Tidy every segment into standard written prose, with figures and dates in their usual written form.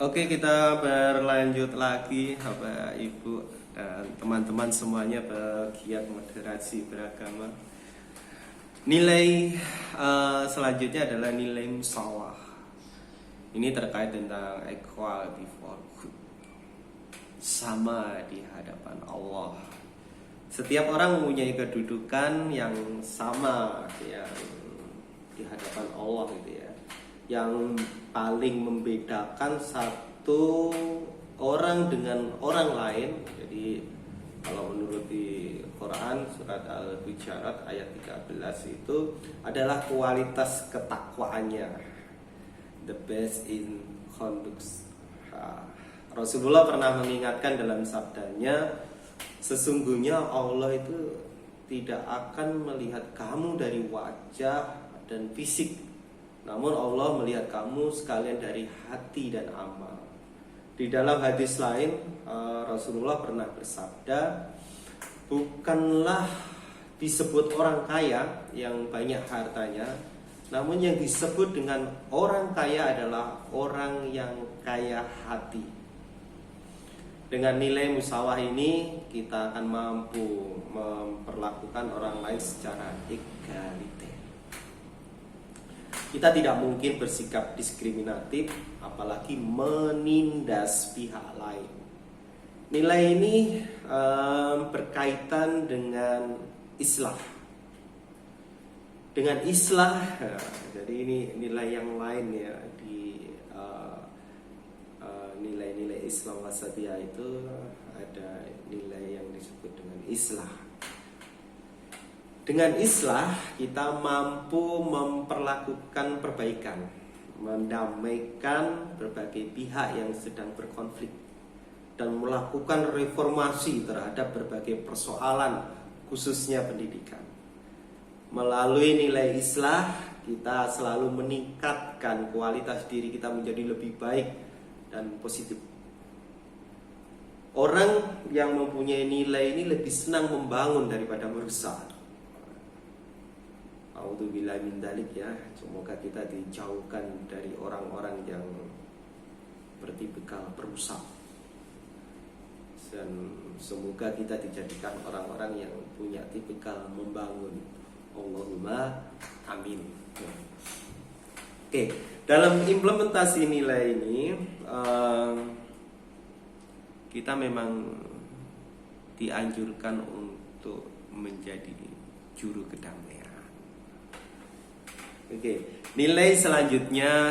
Oke, kita berlanjut lagi Bapak Ibu dan teman-teman semuanya pegiat moderasi beragama. Nilai selanjutnya adalah nilai musawah. Ini terkait tentang equality for good, sama di hadapan Allah. Setiap orang mempunyai kedudukan yang sama yang di hadapan Allah gitu ya. Yang paling membedakan satu orang dengan orang lain. Jadi kalau menurut di Quran surat Al-Hujurat ayat 13 itu adalah kualitas ketakwaannya. The best in conduct. Rasulullah pernah mengingatkan dalam sabdanya, sesungguhnya Allah itu tidak akan melihat kamu dari wajah dan fisik, namun Allah melihat kamu sekalian dari hati dan amal. Di dalam hadis lain Rasulullah pernah bersabda, bukanlah disebut orang kaya yang banyak hartanya, namun yang disebut dengan orang kaya adalah orang yang kaya hati. Dengan nilai musawah ini kita akan mampu memperlakukan orang lain secara egaliter. Kita tidak mungkin bersikap diskriminatif, apalagi menindas pihak lain. Nilai ini berkaitan dengan islah. Dengan islah, jadi ini nilai yang lain ya di nilai-nilai Islam wasatiyah itu ada nilai yang disebut dengan islah. Dengan islah kita mampu memperlakukan perbaikan, mendamaikan berbagai pihak yang sedang berkonflik, dan melakukan reformasi terhadap berbagai persoalan, khususnya pendidikan. Melalui nilai islah kita selalu meningkatkan kualitas diri kita menjadi lebih baik dan positif. Orang yang mempunyai nilai ini lebih senang membangun daripada merusak. A'udzubillahi min dzalik ya. Semoga kita dijauhkan dari orang-orang yang bertipikal perusak. Dan semoga kita dijadikan orang-orang yang punya tipikal membangun. Allahumma amin. Oke, dalam implementasi nilai ini kita memang dianjurkan untuk menjadi juru kedamaian. Oke, nilai selanjutnya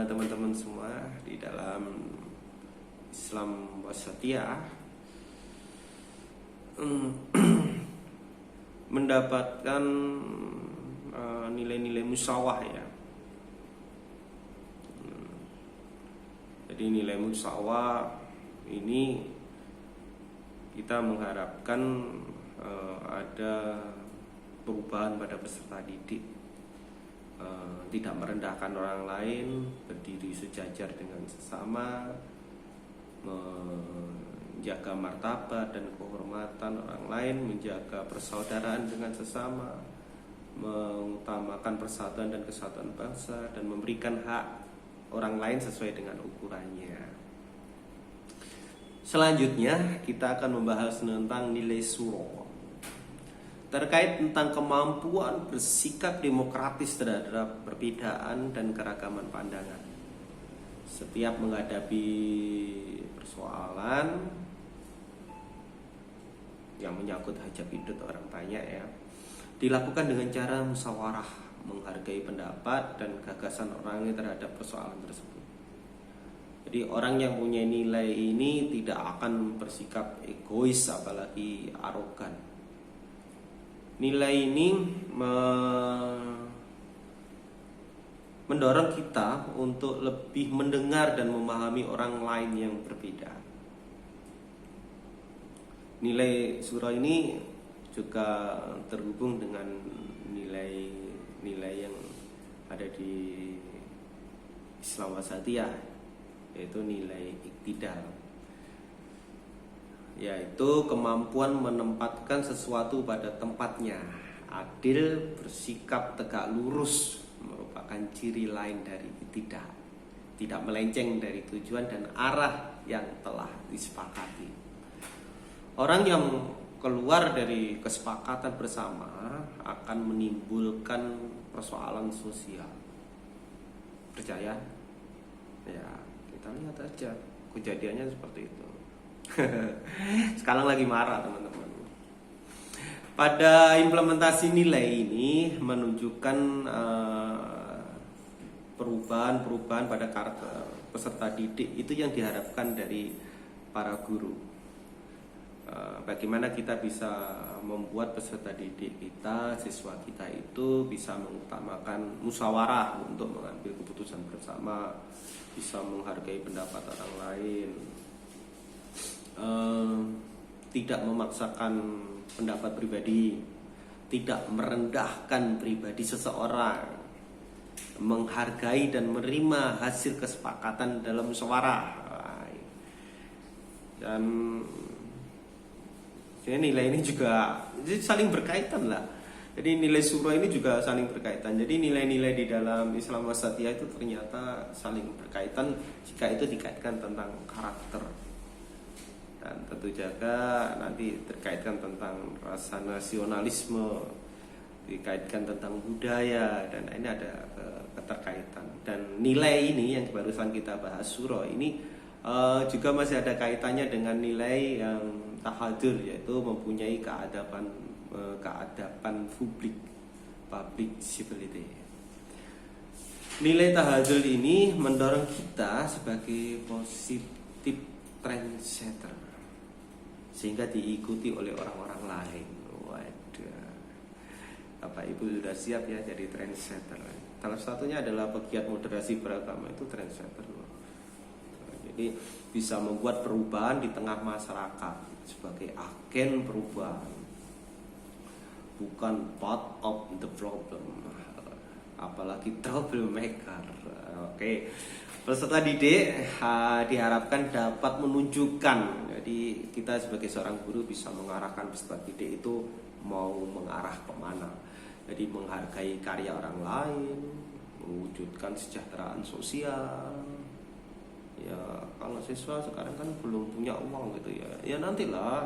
teman-teman semua di dalam Islam wasatiyah mendapatkan nilai-nilai musawah ya. Jadi nilai musawah ini kita mengharapkan ada perubahan pada peserta didik, tidak merendahkan orang lain, berdiri sejajar dengan sesama, menjaga martabat dan kehormatan orang lain, menjaga persaudaraan dengan sesama, mengutamakan persatuan dan kesatuan bangsa, dan memberikan hak orang lain sesuai dengan ukurannya. Selanjutnya kita akan membahas tentang nilai suro, terkait tentang kemampuan bersikap demokratis terhadap perbedaan dan keragaman pandangan. Setiap menghadapi persoalan yang menyangkut hajat hidup orang banyak ya, dilakukan dengan cara musyawarah, menghargai pendapat dan gagasan orangnya terhadap persoalan tersebut. Jadi orang yang punya nilai ini tidak akan bersikap egois apalagi arogan. Nilai ini mendorong kita untuk lebih mendengar dan memahami orang lain yang berbeda. Nilai surah ini juga terhubung dengan nilai yang ada di Islam wasatiyah, yaitu nilai iktidal, yaitu kemampuan menempatkan sesuatu pada tempatnya. Adil, bersikap tegak lurus merupakan ciri lain dari iktidal. tidak melenceng dari tujuan dan arah yang telah disepakati. Orang yang keluar dari kesepakatan bersama akan menimbulkan persoalan sosial. Percaya? Ya, kita lihat aja kejadiannya seperti itu. Sekarang lagi marah teman-teman. Pada implementasi nilai ini menunjukkan perubahan-perubahan pada karakter peserta didik itu yang diharapkan dari para guru. Bagaimana kita bisa membuat peserta didik kita, siswa kita itu bisa mengutamakan musyawarah untuk mengambil keputusan bersama, bisa menghargai pendapat orang lain, tidak memaksakan pendapat pribadi, tidak merendahkan pribadi seseorang, menghargai dan menerima hasil kesepakatan dalam musyawarah. Dan nilai ini juga saling berkaitan lah. Jadi nilai surah ini juga saling berkaitan. Jadi nilai-nilai di dalam Islam Wasatiyah itu ternyata saling berkaitan jika itu dikaitkan tentang karakter. Dan tentu juga nanti terkaitkan tentang rasa nasionalisme, dikaitkan tentang budaya, dan ini ada keterkaitan. Dan nilai ini yang barusan kita bahas surah ini juga masih ada kaitannya dengan nilai yang tahadur, yaitu mempunyai keadaban public civility. Nilai tahadzul ini mendorong kita sebagai positif trendsetter sehingga diikuti oleh orang-orang lain. Waduh, Bapak Ibu sudah siap ya jadi trendsetter. Salah satunya adalah pegiat moderasi beragama, itu trendsetter. Jadi bisa membuat perubahan di tengah masyarakat sebagai agen perubahan, bukan part of the problem, apalagi troublemaker. Oke. Peserta didik diharapkan dapat menunjukkan, jadi kita sebagai seorang guru bisa mengarahkan peserta didik itu mau mengarah kemana. Jadi menghargai karya orang lain, mewujudkan kesejahteraan sosial. Ya kalau siswa sekarang kan belum punya uang gitu ya, ya nantilah.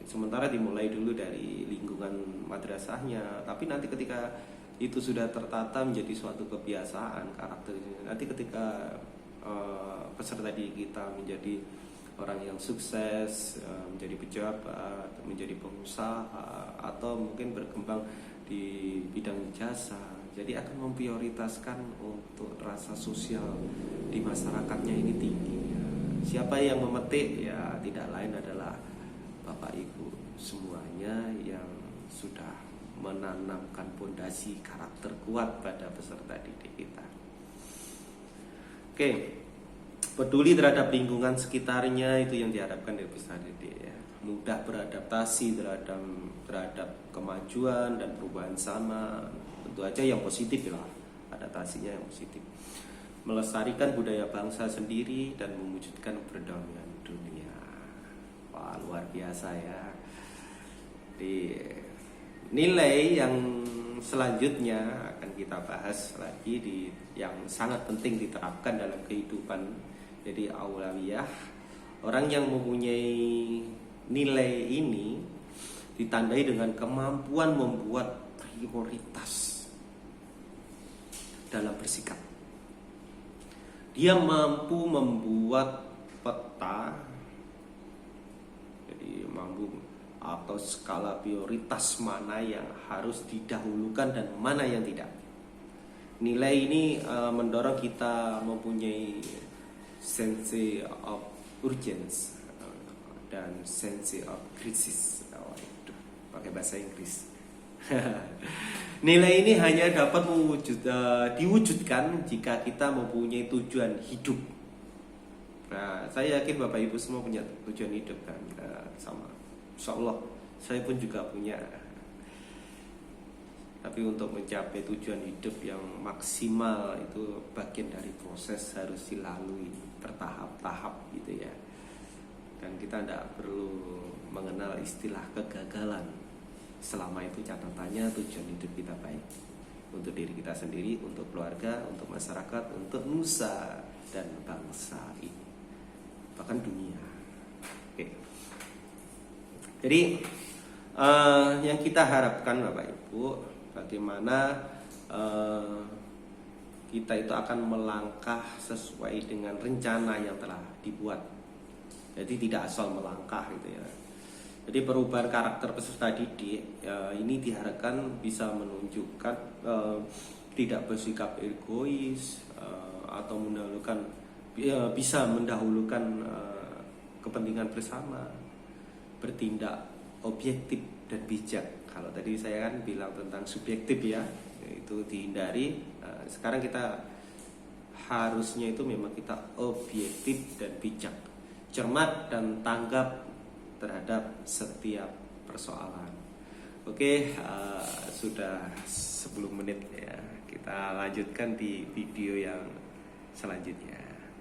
Sementara dimulai dulu dari lingkungan madrasahnya, tapi nanti ketika itu sudah tertata menjadi suatu kebiasaan karakternya, nanti ketika peserta didik kita menjadi orang yang sukses, menjadi pejabat, menjadi pengusaha, atau mungkin berkembang di bidang jasa, jadi akan memprioritaskan untuk rasa sosial di masyarakatnya ini tinggi. Siapa yang memetik? Ya tidak lain adalah Bapak Ibu semuanya yang sudah menanamkan fondasi karakter kuat pada peserta didik kita. Oke, peduli terhadap lingkungan sekitarnya itu yang diharapkan dari peserta didik ya. Mudah beradaptasi terhadap kemajuan dan perubahan zaman. Tentu aja yang positif lah, adaptasinya yang positif. Melestarikan budaya bangsa sendiri dan mewujudkan perdamaian dunia. Wah, luar biasa ya. Di nilai yang selanjutnya akan kita bahas lagi yang sangat penting diterapkan dalam kehidupan. Jadi aulawiyah, orang yang mempunyai nilai ini ditandai dengan kemampuan membuat prioritas dalam bersikap. Dia mampu membuat peta, jadi mampu atau skala prioritas mana yang harus didahulukan dan mana yang tidak. Nilai ini mendorong kita mempunyai sense of urgency dan sense of crisis. Pakai bahasa Inggris. Nilai ini hanya dapat diwujudkan jika kita mempunyai tujuan hidup. Nah, saya yakin Bapak Ibu semua punya tujuan hidup kan, sama. Insya Allah saya pun juga punya. Tapi untuk mencapai tujuan hidup yang maksimal itu bagian dari proses, harus dilalui bertahap-tahap gitu ya. Dan kita tidak perlu mengenal istilah kegagalan selama itu catatannya tujuan hidup kita baik. untuk diri kita sendiri, untuk keluarga, untuk masyarakat, untuk nusa dan bangsa ini, bahkan dunia. Oke. Jadi yang kita harapkan Bapak Ibu, bagaimana kita itu akan melangkah sesuai dengan rencana yang telah dibuat. Jadi tidak asal melangkah gitu ya. Jadi perubahan karakter peserta didik ini diharapkan bisa menunjukkan tidak bersikap egois atau bisa mendahulukan kepentingan bersama, bertindak objektif dan bijak. Kalau tadi saya kan bilang tentang subjektif ya, itu dihindari. Sekarang kita harusnya itu memang kita objektif dan bijak, cermat dan tanggap terhadap setiap persoalan. Oke, sudah 10 menit ya. Kita lanjutkan di video yang selanjutnya.